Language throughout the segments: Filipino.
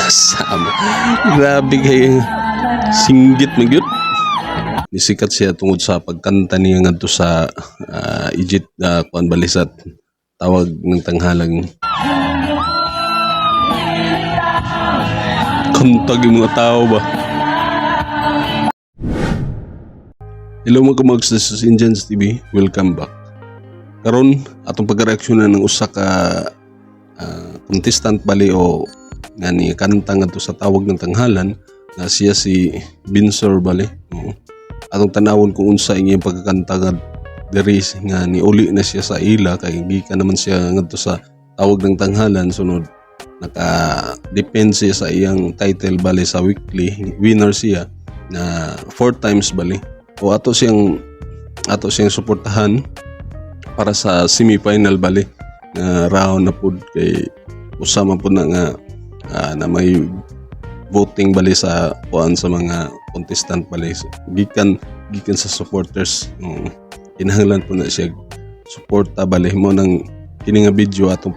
Sama. Grabe kayo. Singgit magyud. Nisikat siya tungod sa pagkanta niya ngadto sa Egypt kuan balisat tawag ng tanghalang kantag yung mga tao ba. Hello mga kamags, this is Indians TV. Welcome back. Karon atong pagreaksyonan ng usa ka contestant bali o nga ni kanta ngadto sa tawag ng tanghalan na siya si Binsor bali. Atong tanawon kung unsa iyang pagkakanta diri nga ni uli na siya sa ila kay gikan naman siya ngadto sa tawag ng tanghalan sunod naka-depend siya sa iyang title bali sa weekly winner siya na 4 times bali o ato siyang suportahan para sa semi-final bali na round na pud kay usama pud na nga na may voting bali sa kuan sa mga contestant bali gikan sa supporters. Kinahanglan po na siya suporta bali mo ng kini nga video atong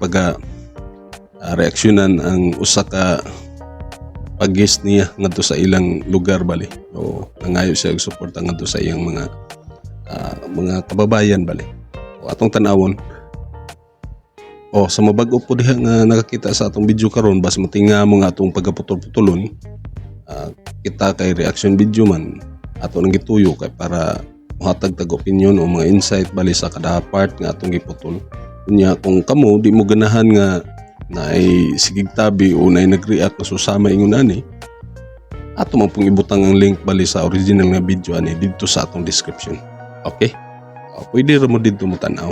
reaksyonan ang usa ka pag-guest niya ngadto sa ilang lugar bali o nangayo siya og suporta ngadto sa iyang mga kababayan bali o atong tanawon. Sa mabag-o po diha nga nakakita sa atong video karon bas matinga mo nga atong pagaputol-putulon kita kay reaction video man ato nang gituyo kay para mahatag tag opinion o mga insight bali sa kada part nga atong giputol. Kunya kung kamo di mo ganahan nga naay sigig tabi o naay nag-react na susama ingon ani ato man pong ibutang ang link bali sa original nga video ani didto sa atong description. Okay? Pwede ra mo didto mo tan-aw.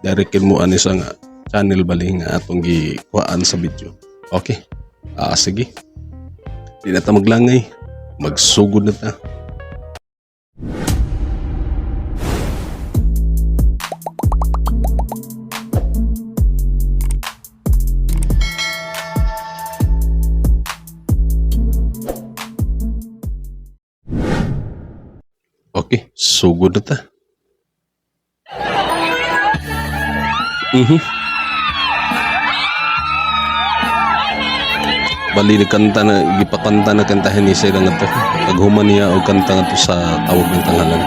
Directin mo ani sa nga channel bali nga atong gikuhaan sa video. Okay? Sige. Di na ta maglangay. Magsugod na ta. Okay, sugod na ta. Bali ni kanta na gipakanta na kantahin ni sila nga to paghuman niya og kanta nga to sa tawag ng tanghalan.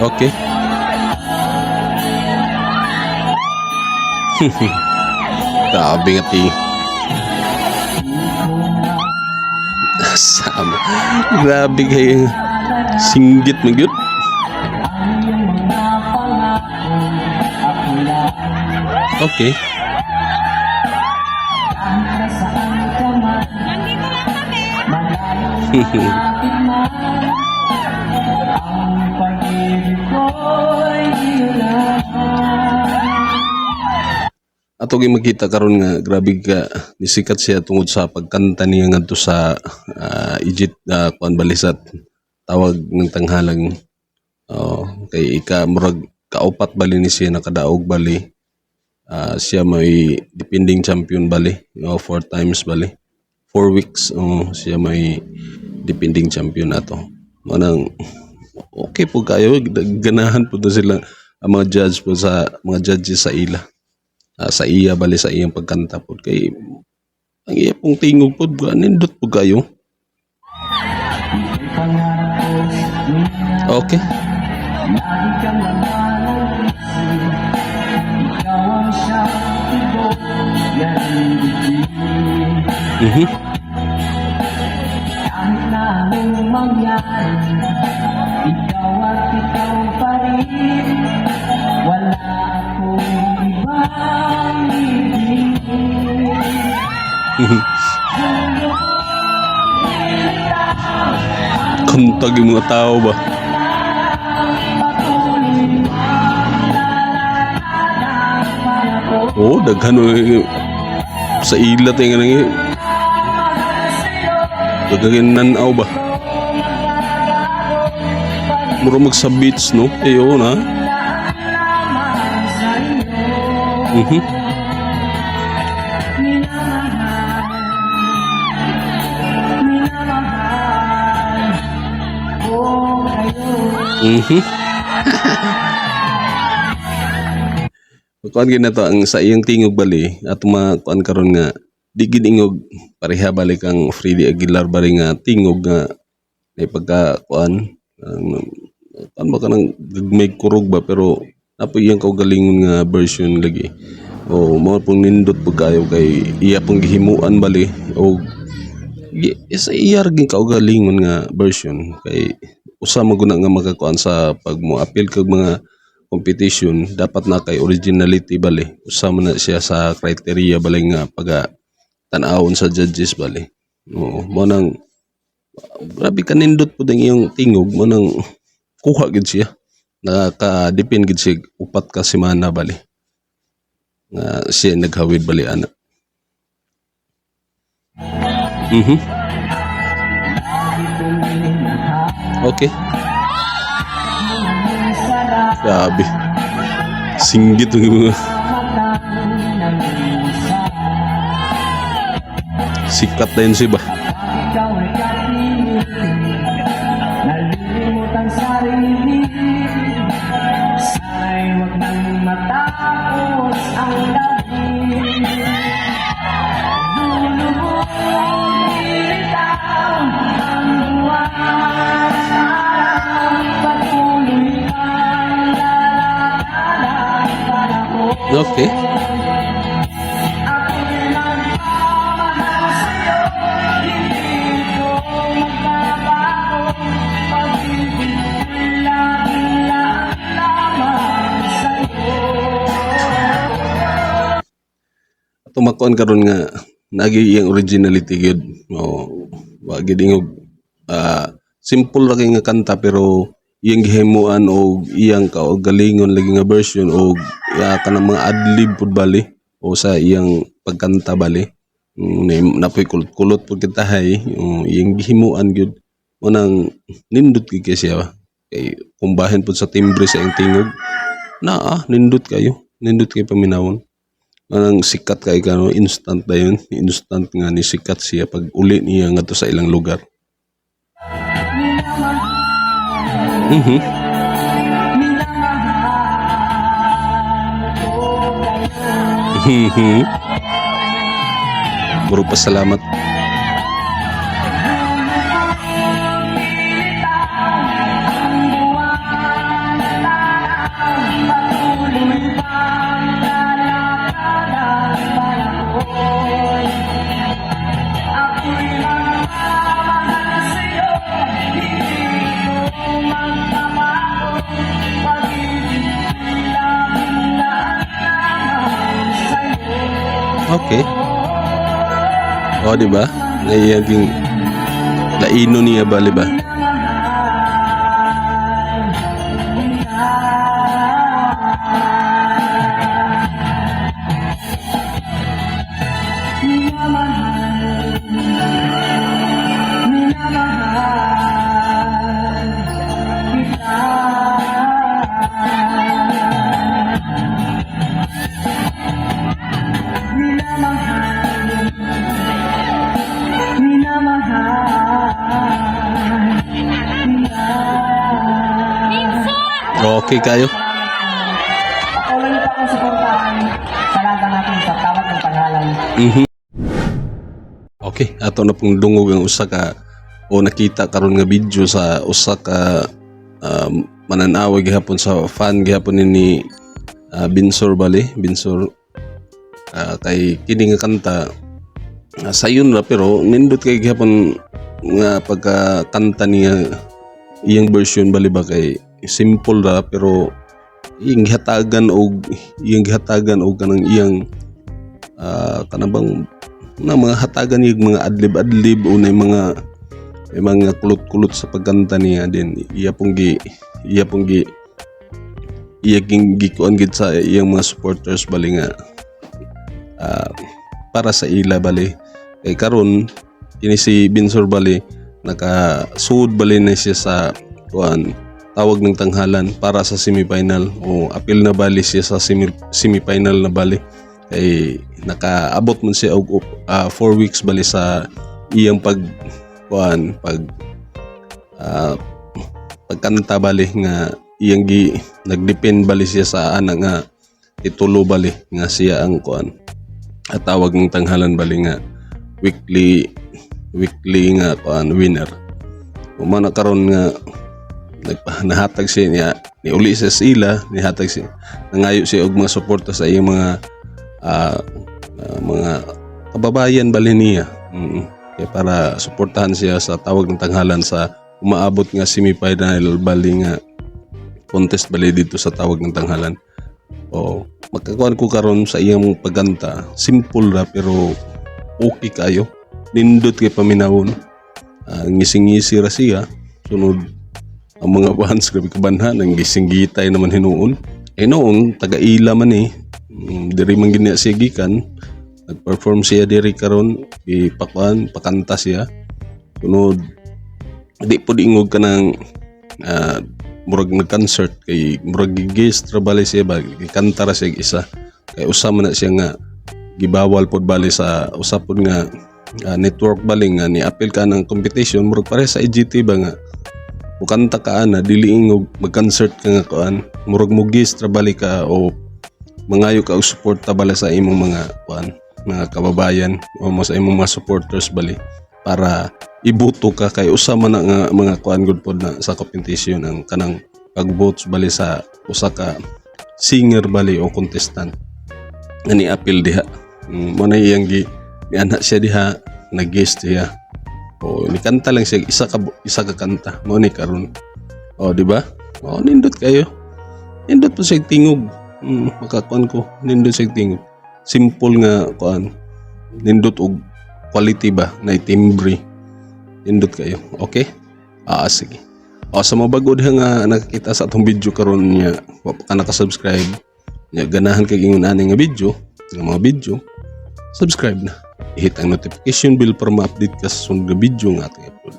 Okay. Grabe nga ti. Sama. Grabe kayo. Singgit magyud. Okay. Ato gyud makita karon nga grabe ka nisikat siya tungod sa pagkanta niya ngadto sa Egypt kuan balisat tawag ng tanghalang kay murag kaupat bali ni siya nakadaog bali. Siya may defending champion bali 4 times bali 4 weeks siya may defending champion ato manang okay po kayo ganahan po sila ang mga judge po sa mga judges sa ila sa iya bali sa iyang pagkanta po kay ang iya pong tingog po nindot po kayo. Okay. Kantag yung mga tao ba? Daghan sa ilat yung nga daghan nanaw ba? Mura magsa beach no? Na? Kuan gyud na to ang sa iyang tingog bali at kuan karon nga di gid ingog pareha bali kang Freddy Aguilar bali nga tingog nga may pagka kuan kuan ba kanang gagmay kurog ba pero napoy iyang kaugalingon nga version lagi. O mo pong nindot pud kayo kay iya pong gihimuan bali o sa iya ring kaugalingon nga version kay usa maguna nga makakuan sa pag mo appeal kag mga competition dapat na kay originality bali usa man na siya sa criteria bali nga pag tan-awon sa judges bali. Oo mo nang grabe kanindot pud ang iyong tingog mo nang kuha gid siya nakaka-depend gid siya upat ka semana bali nga siya naghawid bali ana. Okay. Grabe. Singgit yung mga sikat na yun siya ba? Nalimutan sarili, sana'y wag nang matapos ang gabi. Dulo mo nilitaw ang buwan, parang patuloy kang lalakad ang panahon. Okay. Tumakon karon nga nagi iyang originality gyud. Wa gid ingog simple ra kay nga kanta pero iyang gihimuan og iyang kaugalingon lagi nga version og kanang mga adlib pud bali o sa iyang pagkanta bali. Napoy kulot-kulot pud kitahay iyang gihimuan gyud mo nang nindot gyud kay siya kay kumbahin pud sa timbre sa iyang tingog nindot kay paminawon. Anang sikat kay kano instant na yun instant nga ni sikat siya pag uli niya nga to sa ilang lugar. Puro pasalamat. Okay. O, di ba? Naiaging laino niya bali ba? Okay kayo? Patuloy niyo pa akong suportahan sa laban natin sa tawag ng pangalan. Okay, ato na pong dungog ang usa ka o nakita karon nga video sa usa ka mananawa gihapon sa fan gihapon ni Binsor bali, Binsor kay kini nga kanta sayon ra pero nindot kay gihapon nga pagkakanta niya iyang version bali ba kay simple ra pero iyang gihatagan og kanang iyang kanabang na mga hatagan yung mga adlib-adlib o na mga kulot-kulot sa pagkanta niya din iya pong gikuan gid sa iyang mga supporters bali nga para sa ila bali kay karon kini si Binsor bali nakasuod bali na siya sa kuan tawag ng tanghalan para sa semifinal o apil na bali siya sa semifinal na bali kay nakaabot man siya og 4 weeks bali sa iyang pagkanta bali nga iyang nagdepend bali siya sa ana nga titulo bali nga siya ang kuan at tawag ng tanghalan bali nga weekly nga kuan winner. Umana karon nga nahatag siya niya ni uli sa sila nihatag siya nangayo siya og mga suporta sa iyang mga kababayan bali niya. Kaya para suportahan siya sa tawag ng tanghalan sa umaabot nga semi-final bali nga contest bali dito sa tawag ng tanghalan. O magkakuan ko karon sa iyang pagkanta, simple ra pero okay kayo, nindot kay paminawon. Ngising-ngisi ra siya, sunod ang mga fans grabe kabanhan, ang gising-gitay naman hinuon. Noong taga-ila man diri man gina siya gikan, nag-perform siya diri karon, pakanta siya. Sunod di po ingog ka ng murag nag-concert kay murag gigis trabali siya ba gikanta ra siya isa kay usama na siya nga gibawal pod bali sa usapon nga network bali nga ni apil ka ng competition murag pare sa IGT ba nga kanta ka ana dili ingog mag-concert ka nga kuan murag mugis trabali ka o mangayo ka og suporta bala sa imong mga kuan mga kababayan o mo sa imong mga supporters bali para ibuto ka kay usama na nga mga kuan good pod na sa competition ang kanang pag-votes bali sa usa ka singer bali o contestant nga ni apil diha mo na iyang ni anak siya diha nag-guest siya o ni kanta lang siya isa ka kanta mo ni karon o di ba o nindot kayo nindot po siya tingog makakuan ko nindot siya tingog simple nga kuan nindot og quality ba na timbre nindot kayo okay sige sa mga bago diha nga nakakita sa atong video karon niya wa pa ka nakasubscribe nya ganahan kay ingon ani nga video nga mga video subscribe na i-hit ang notification bell para ma-update ka sa sunod nga video nga ating upload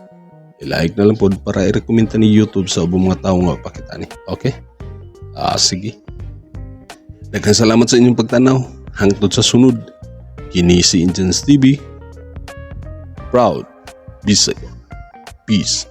i-like na lang pod para i-recommenda ni YouTube sa ubang mga tawo nga pakita ni okay sige daghang salamat sa inyong pagtanaw hangtod sa sunod kini si Indians TV proud Bisaya. Peace.